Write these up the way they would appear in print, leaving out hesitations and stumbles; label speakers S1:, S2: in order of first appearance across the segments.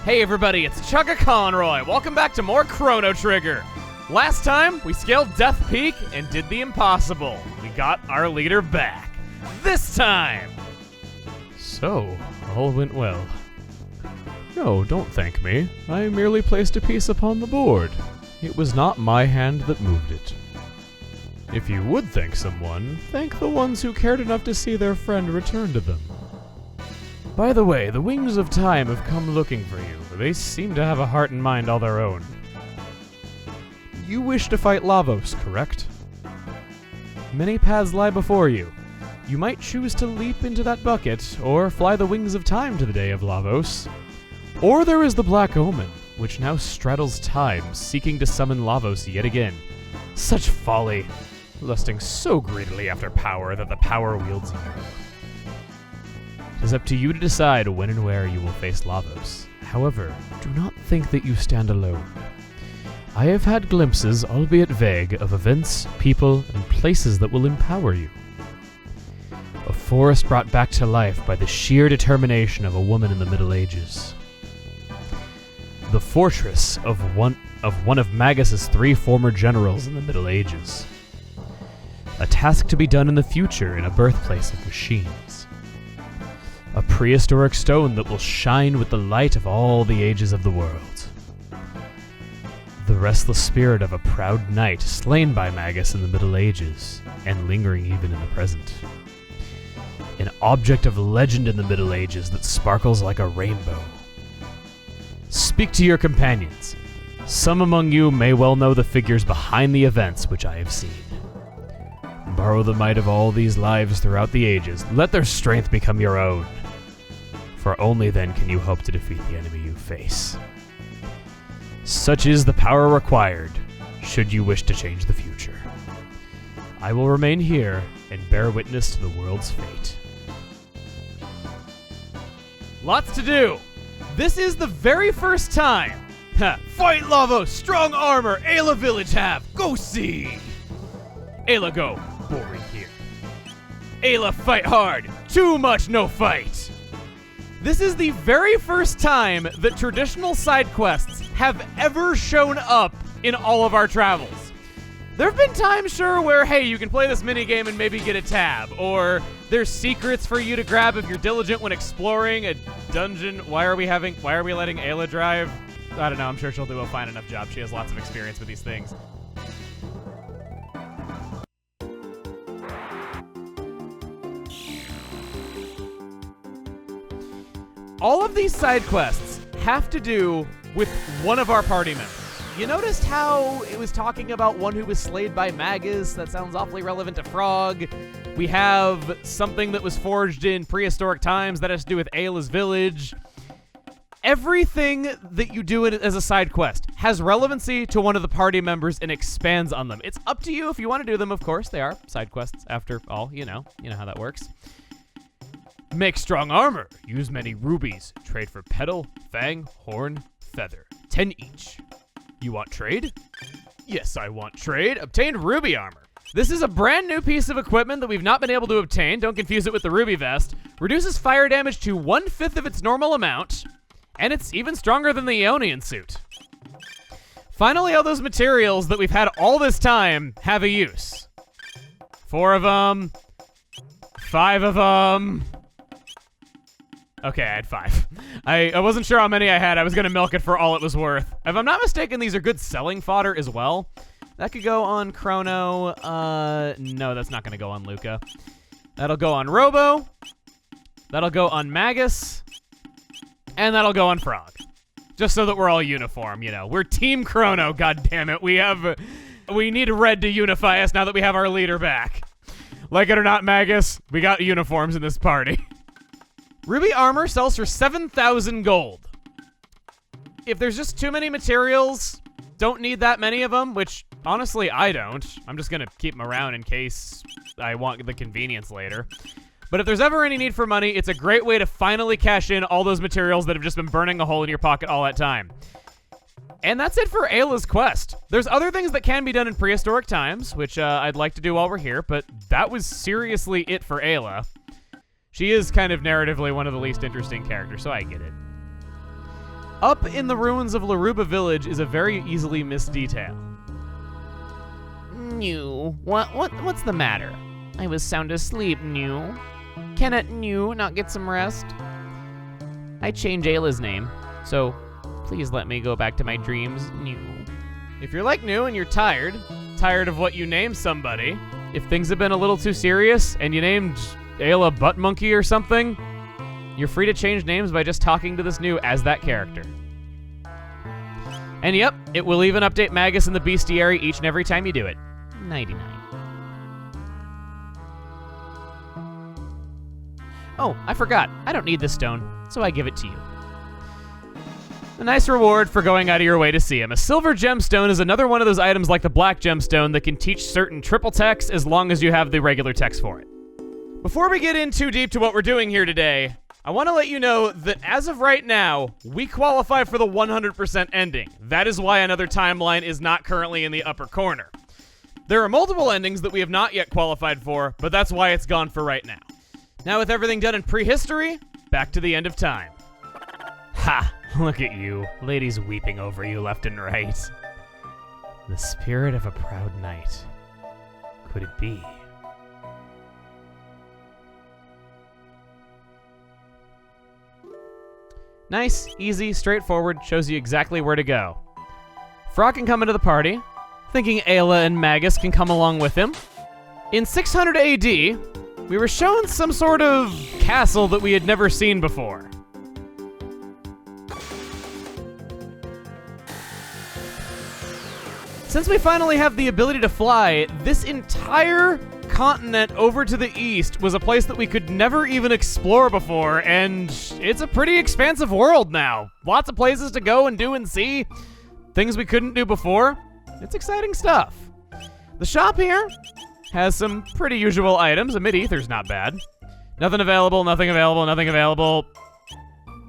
S1: Hey everybody, it's Chugga Conroy. Welcome back to more Chrono Trigger. Last time, we scaled Death Peak and did the impossible. We got our leader back. This time! So, all went well. No, don't thank me. I merely placed a piece upon the board. It was not my hand that moved it. If you would thank someone, thank the ones who cared enough to see their friend return to them. By the way, the Wings of Time have come looking for you. They seem to have a heart and mind all their own. You wish to fight Lavos, correct? Many paths lie before you. You might choose to leap into that bucket, or fly the Wings of Time to the day of Lavos. Or there is the Black Omen, which now straddles time, seeking to summon Lavos yet again. Such folly, lusting so greedily after power that the power wields you. It is up to you to decide when and where you will face Lavos. However, do not think that you stand alone. I have had glimpses, albeit vague, of events, people, and places that will empower you. A forest brought back to life by the sheer determination of a woman in the Middle Ages. The fortress of one of Magus's 3 former generals in the Middle Ages. A task to be done in the future in a birthplace of machines. A prehistoric stone that will shine with the light of all the ages of the world. The restless spirit of a proud knight slain by Magus in the Middle Ages, and lingering even in the present. An object of legend in the Middle Ages that sparkles like a rainbow. Speak to your companions. Some among you may well know the figures behind the events which I have seen. Borrow the might of all these lives throughout the ages. Let their strength become your own. For only then can you hope to defeat the enemy you face. Such is the power required, should you wish to change the future. I will remain here and bear witness to the world's fate. Lots to do! This is the very first time! Fight Lavos! Strong armor! Ayla village have! Go see! Ayla go! Boring here. Ayla fight hard! Too much no fight! This is the very first time that traditional side quests have ever shown up in all of our travels. There have been times, sure, where, hey, you can play this minigame and maybe get a tab, or there's secrets for you to grab if you're diligent when exploring a dungeon. Why are we letting Ayla drive? I don't know, I'm sure she'll do a fine enough job. She has lots of experience with these things. All of these side quests have to do with one of our party members. You noticed how it was talking about one who was slayed by Magus? That sounds awfully relevant to Frog. We have something that was forged in prehistoric times that has to do with Ayla's village. Everything that you do as a side quest has relevancy to one of the party members and expands on them. It's up to you if you want to do them, of course. They are side quests, after all. You know how that works. Make strong armor. Use many rubies. Trade for petal, fang, horn, feather. 10 each. You want trade? Yes, I want trade. Obtained ruby armor. This is a brand new piece of equipment that we've not been able to obtain. Don't confuse it with the ruby vest. Reduces fire damage to 1/5 of its normal amount. And it's even stronger than the Aeonian suit. Finally, all those materials that we've had all this time have a use. 4 of them. 5 of them. Okay, I had 5. I wasn't sure how many I had. I was going to milk it for all it was worth. If I'm not mistaken, these are good selling fodder as well. That could go on Chrono. No, that's not going to go on Luca. That'll go on Robo. That'll go on Magus. And that'll go on Frog. Just so that we're all uniform, you know. We're Team Chrono, goddammit. We need red to unify us now that we have our leader back. Like it or not, Magus, we got uniforms in this party. Ruby armor sells for 7,000 gold. If there's just too many materials, don't need that many of them, which honestly I don't. I'm just gonna keep them around in case I want the convenience later. But if there's ever any need for money, it's a great way to finally cash in all those materials that have just been burning a hole in your pocket all that time. And that's it for Ayla's quest. There's other things that can be done in prehistoric times, which I'd like to do while we're here, but that was seriously it for Ayla. She is kind of narratively one of the least interesting characters, so I get it. Up in the ruins of Laruba Village is a very easily missed detail.
S2: New. What's the matter? I was sound asleep, New. Cannot New not get some rest? I changed Ayla's name, so please let me go back to my dreams, New.
S1: If you're like New and you're tired of what you named somebody, if things have been a little too serious and you named Ayla Butt Monkey or something, you're free to change names by just talking to this New as that character. And yep, it will even update Magus in the bestiary each and every time you do it. 99. Oh, I forgot. I don't need this stone, so I give it to you. A nice reward for going out of your way to see him. A silver gemstone is another one of those items like the black gemstone that can teach certain triple text as long as you have the regular text for it. Before we get in too deep to what we're doing here today, I want to let you know that as of right now, we qualify for the 100% ending. That is why another timeline is not currently in the upper corner. There are multiple endings that we have not yet qualified for, but that's why it's gone for right now. Now with everything done in prehistory, back to the end of time. Ha! Look at you. Ladies weeping over you left and right. The spirit of a proud knight. Could it be? Nice, easy, straightforward, shows you exactly where to go. Frog can come into the party, thinking Ayla and Magus can come along with him. In 600 AD, we were shown some sort of castle that we had never seen before. Since we finally have the ability to fly, this entire continent over to the east was a place that we could never even explore before, and it's a pretty expansive world now. Lots of places to go and do and see. Things we couldn't do before. It's exciting stuff. The shop here has some pretty usual items. A mid-ether's not bad. Nothing available, nothing available, nothing available.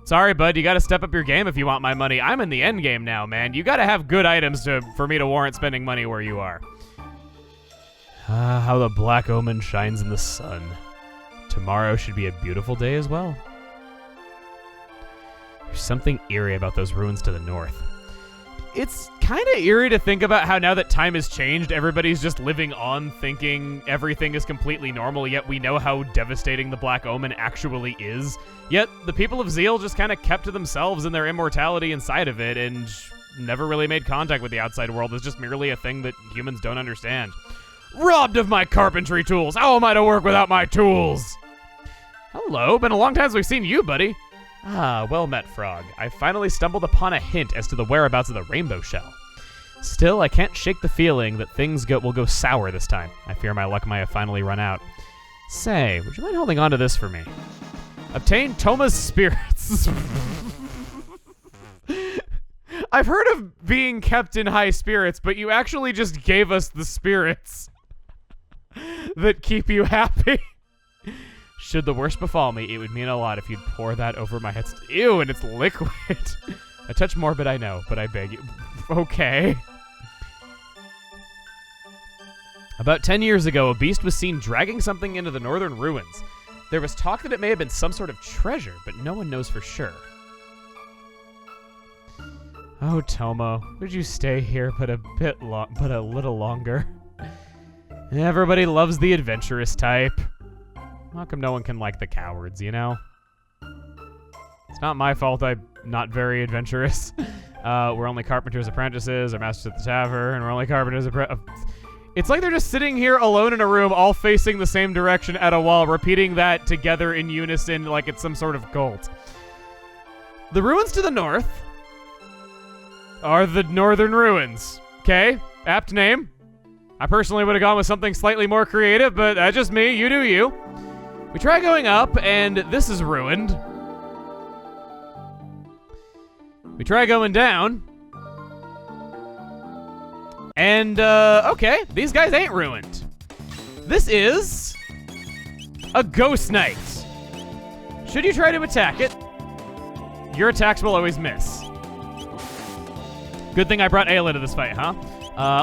S1: Sorry, bud, you gotta step up your game if you want my money. I'm in the end game now, man. You gotta have good items for me to warrant spending money where you are. Ah, how the black omen shines in the sun. Tomorrow should be a beautiful day as well. There's something eerie about those ruins to the north. It's kind of eerie to think about how now that time has changed, everybody's just living on thinking everything is completely normal, yet we know how devastating the Black Omen actually is. Yet the people of Zeal just kind of kept to themselves and their immortality inside of it and never really made contact with the outside world. It's just merely a thing that humans don't understand. Robbed of my carpentry tools! How am I to work without my tools? Hello, been a long time since we've seen you, buddy. Ah, well met, Frog. I finally stumbled upon a hint as to the whereabouts of the rainbow shell. Still, I can't shake the feeling that things will go sour this time. I fear my luck might have finally run out. Say, would you mind holding on to this for me? Obtain Toma's spirits. I've heard of being kept in high spirits, but you actually just gave us the spirits that keep you happy. Should the worst befall me, it would mean a lot if you'd pour that over my head. Ew, and it's liquid. A touch morbid, I know, but I beg you. Okay. About 10 years ago, a beast was seen dragging something into the northern ruins. There was talk that it may have been some sort of treasure, but no one knows for sure. Oh, Tomo, would you stay here but a little longer? Everybody loves the adventurous type. How come no one can like the cowards, you know? It's not my fault I'm not very adventurous. We're only carpenter's apprentices, or masters at the tavern, and we're only carpenter's It's like they're just sitting here alone in a room, all facing the same direction at a wall, repeating that together in unison like it's some sort of cult. The ruins to the north are the northern ruins. Okay? Apt name. I personally would have gone with something slightly more creative, but that's just me. You do you. We try going up, and this is ruined. We try going down. And, okay, these guys ain't ruined. This is a ghost knight. Should you try to attack it, your attacks will always miss. Good thing I brought Ayla to this fight, huh?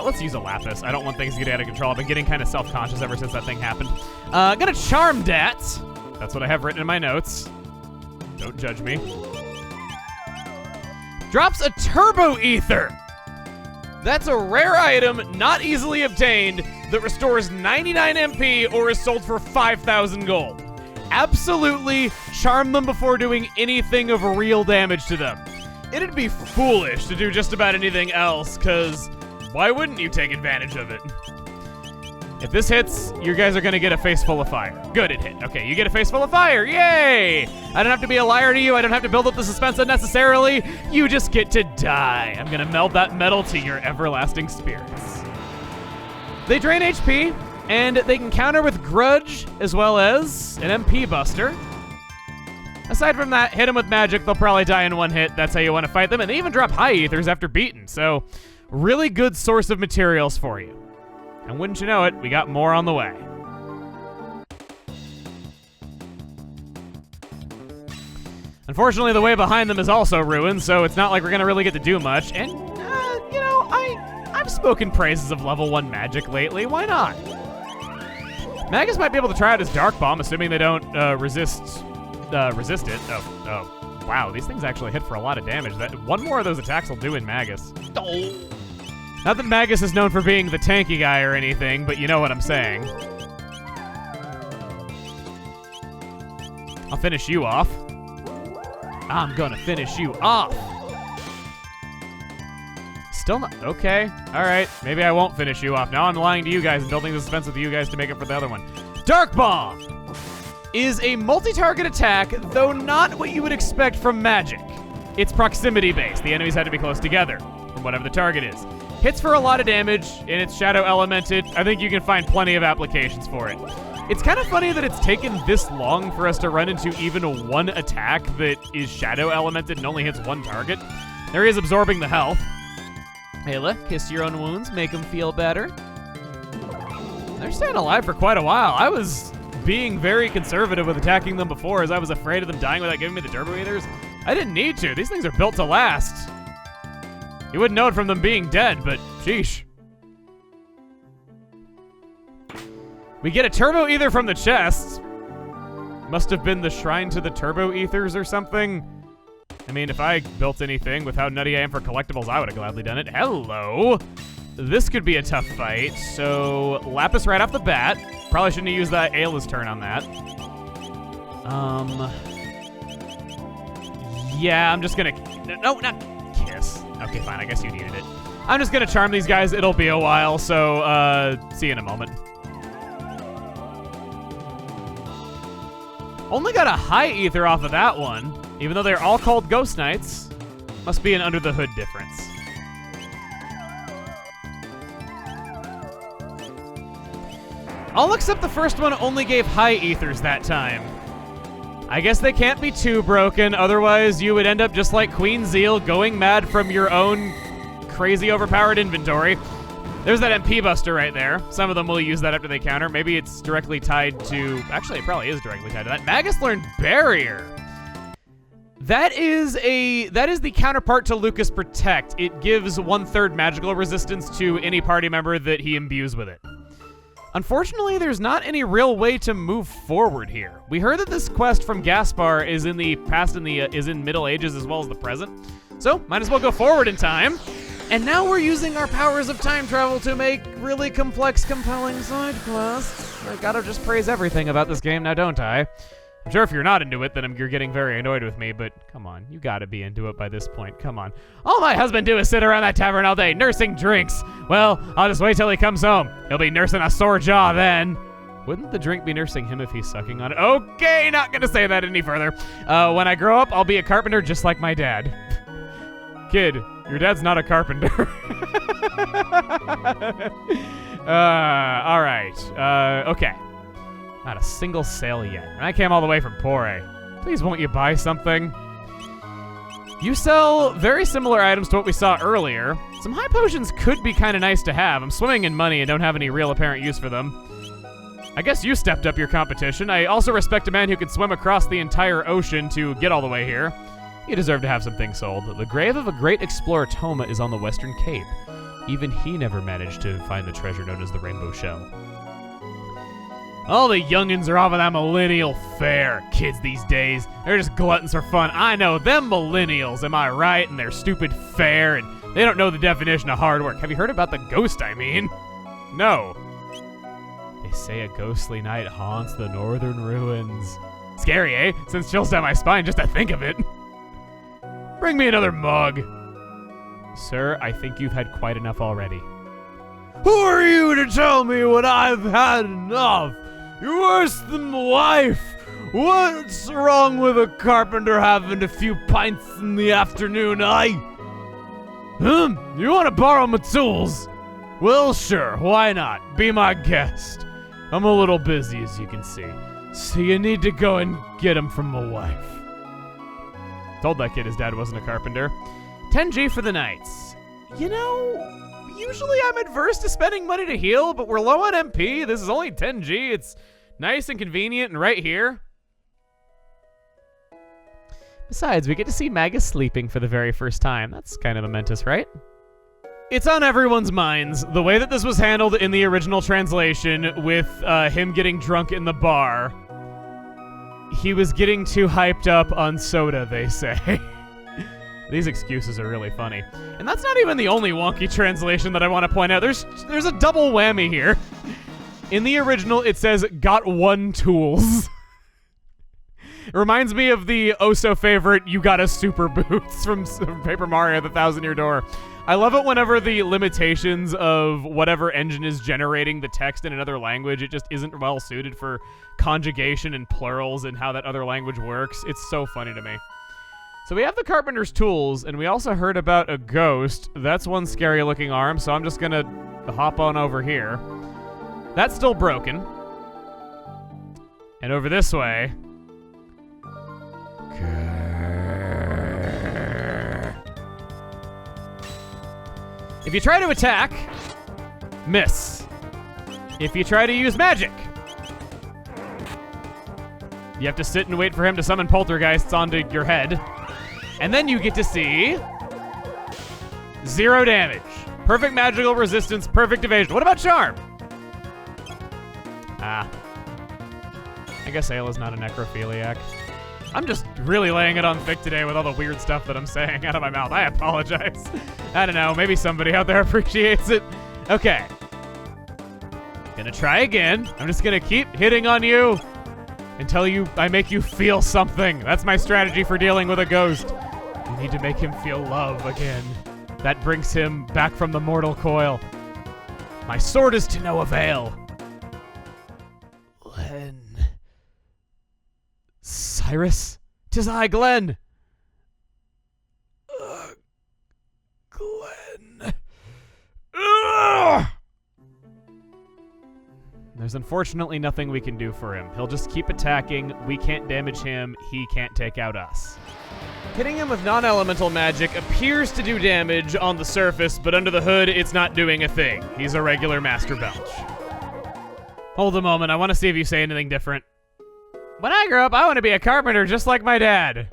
S1: Let's use a lapis. I don't want things to get out of control. I've been getting kind of self-conscious ever since that thing happened. Gonna charm dat. That's what I have written in my notes. Don't judge me. drops a turbo ether. That's a rare item, not easily obtained, that restores 99 MP or is sold for 5,000 gold. Absolutely charm them before doing anything of real damage to them. It'd be foolish to do just about anything else, because why wouldn't you take advantage of it? If this hits, you guys are gonna get a face full of fire. Good, it hit. Okay, you get a face full of fire. Yay! I don't have to be a liar to you. I don't have to build up the suspense unnecessarily. You just get to die. I'm gonna meld that metal to your everlasting spirits. They drain HP, and they can counter with Grudge as well as an MP buster. Aside from that, hit them with magic, they'll probably die in one hit. That's how you want to fight them. And they even drop high ethers after beaten, so really good source of materials for you. And wouldn't you know it, we got more on the way. Unfortunately, the way behind them is also ruined, so it's not like we're gonna really get to do much. And, you know, I've spoken praises of level 1 magic lately. Why not? Magus might be able to try out his Dark Bomb, assuming they don't resist it. Oh, wow, these things actually hit for a lot of damage. One more of those attacks will do in Magus. Oh. Not that Magus is known for being the tanky guy or anything, but you know what I'm saying. I'll finish you off. I'm gonna finish you off. Still not, okay, all right. Maybe I won't finish you off. Now I'm lying to you guys and building the suspense with you guys to make up for the other one. Dark Bomb is a multi-target attack, though not what you would expect from magic. It's proximity-based. The enemies had to be close together, from whatever the target is. Hits for a lot of damage, and it's shadow elemented. I think you can find plenty of applications for it. It's kind of funny that it's taken this long for us to run into even one attack that is shadow elemented and only hits one target. There he is absorbing the health. Ayla, kiss your own wounds, make them feel better. They're staying alive for quite a while. I was being very conservative with attacking them before, as I was afraid of them dying without giving me the turbo ethers. I didn't need to. These things are built to last. You wouldn't know it from them being dead, but sheesh. We get a turbo ether from the chest. Must have been the shrine to the turbo ethers or something. I mean, if I built anything with how nutty I am for collectibles, I would have gladly done it. Hello. This could be a tough fight. So, Lapis right off the bat. Probably shouldn't have used that Ayla's turn on that. Yeah, I'm just gonna... No, not kiss. Okay, fine, I guess you needed it. I'm just gonna charm these guys. It'll be a while, so, see you in a moment. Only got a high ether off of that one, even though they're all called Ghost Knights. Must be an under the hood difference. All except the first one only gave high ethers that time. I guess they can't be too broken, otherwise you would end up just like Queen Zeal, going mad from your own crazy overpowered inventory. There's that MP buster right there. Some of them will use that after they counter. Maybe it's directly tied to... Actually, it probably is directly tied to that. Magus learned Barrier. That is the counterpart to Lucas Protect. It gives 1/3 magical resistance to any party member that he imbues with it. Unfortunately, there's not any real way to move forward here. We heard that this quest from Gaspard is in the past and is in Middle Ages as well as the present. So, might as well go forward in time. And now we're using our powers of time travel to make really complex, compelling side quests. I gotta just praise everything about this game now, don't I? I'm sure if you're not into it, then you're getting very annoyed with me, but come on, you gotta be into it by this point, come on. All my husband do is sit around that tavern all day, nursing drinks. Well, I'll just wait till he comes home. He'll be nursing a sore jaw then. Wouldn't the drink be nursing him if he's sucking on it? Okay, not gonna say that any further. When I grow up, I'll be a carpenter just like my dad. Kid, your dad's not a carpenter. All right, okay. Not a single sale yet. And I came all the way from Pore. Please won't you buy something? You sell very similar items to what we saw earlier. Some high potions could be kind of nice to have. I'm swimming in money and don't have any real apparent use for them. I guess you stepped up your competition. I also respect a man who can swim across the entire ocean to get all the way here. You deserve to have some things sold. The grave of a great explorer Toma is on the Western Cape. Even he never managed to find the treasure known as the Rainbow Shell. All the youngins are off of that millennial fare. Kids these days, they're just gluttons for fun. I know, them millennials, am I right? And their stupid fare, and they don't know the definition of hard work. Have you heard about the ghost, I mean? No. They say a ghostly night haunts the northern ruins. Scary, eh? Sends chills down my spine just to think of it. Bring me another mug. Sir, I think you've had quite enough already. Who are you to tell me when I've had enough? You're worse than my wife. What's wrong with a carpenter having a few pints in the afternoon, eh? You want to borrow my tools? Well, sure, why not? Be my guest. I'm a little busy, as you can see. So you need to go and get them from my wife. Told that kid his dad wasn't a carpenter. 10G for the nights. You know, usually I'm adverse to spending money to heal, but we're low on MP. This is only 10G. It's nice and convenient and right here. Besides, we get to see Magus sleeping for the very first time. That's kind of momentous, right? It's on everyone's minds, the way that this was handled in the original translation with him getting drunk in the bar. He was getting too hyped up on soda, they say. These excuses are really funny. And that's not even the only wonky translation that I want to point out. There's a double whammy here. In the original, it says, got one tools. It reminds me of the oh-so-favorite You Got a Super Boots from Paper Mario, the Thousand-Year Door. I love it whenever the limitations of whatever engine is generating the text in another language, it just isn't well suited for conjugation and plurals and how that other language works. It's so funny to me. So we have the carpenter's tools, and we also heard about a ghost. That's one scary-looking arm, so I'm just gonna hop on over here. That's still broken. And over this way... If you try to attack, miss. If you try to use magic, you have to sit and wait for him to summon poltergeists onto your head. And then you get to see 0 damage. Perfect magical resistance, perfect evasion. What about charm? I guess Ayla's not a necrophiliac. I'm just really laying it on thick today with all the weird stuff that I'm saying out of my mouth. I apologize. I don't know, maybe somebody out there appreciates it. Okay. Gonna try again. I'm just gonna keep hitting on you until I make you feel something. That's my strategy for dealing with a ghost. You need to make him feel love again. That brings him back from the mortal coil. My sword is to no avail. Cyrus? 'Tis I, Glenn. Glenn. There's unfortunately nothing we can do for him. He'll just keep attacking. We can't damage him. He can't take out us. Hitting him with non-elemental magic appears to do damage on the surface, but under the hood, it's not doing a thing. He's a regular Master Belch. Hold a moment. I want to see if you say anything different. When I grow up, I want to be a carpenter just like my dad.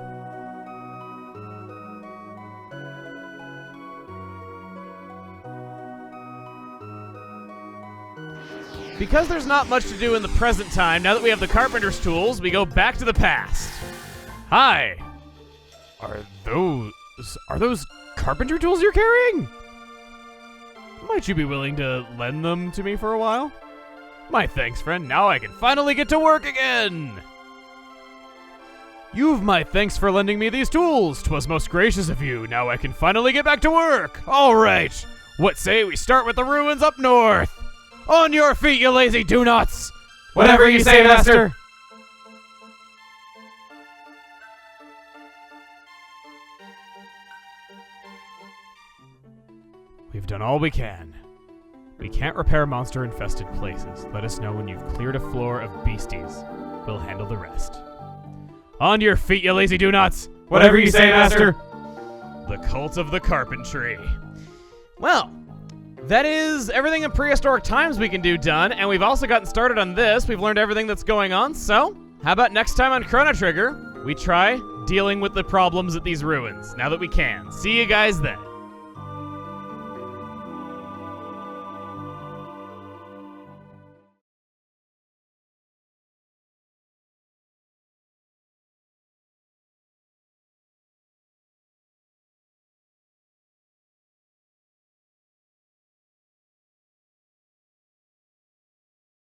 S1: Because there's not much to do in the present time, now that we have the carpenter's tools, we go back to the past. Hi. Are those carpenter tools you're carrying? Might you be willing to lend them to me for a while? My thanks, friend. Now I can finally get to work again. You've my thanks for lending me these tools. 'Twas most gracious of you. Now I can finally get back to work. All right. What say we start with the ruins up north? On your feet, you lazy do-nots. Whatever you say, master. We've done all we can. We can't repair monster-infested places. Let us know when you've cleared a floor of beasties. We'll handle the rest. On your feet, you lazy do-nots! Whatever you say, master! The Cult of the Carpentry. Well, that is everything in prehistoric times we can do done, and we've also gotten started on this. We've learned everything that's going on, so how about next time on Chrono Trigger, we try dealing with the problems at these ruins, now that we can. See you guys then.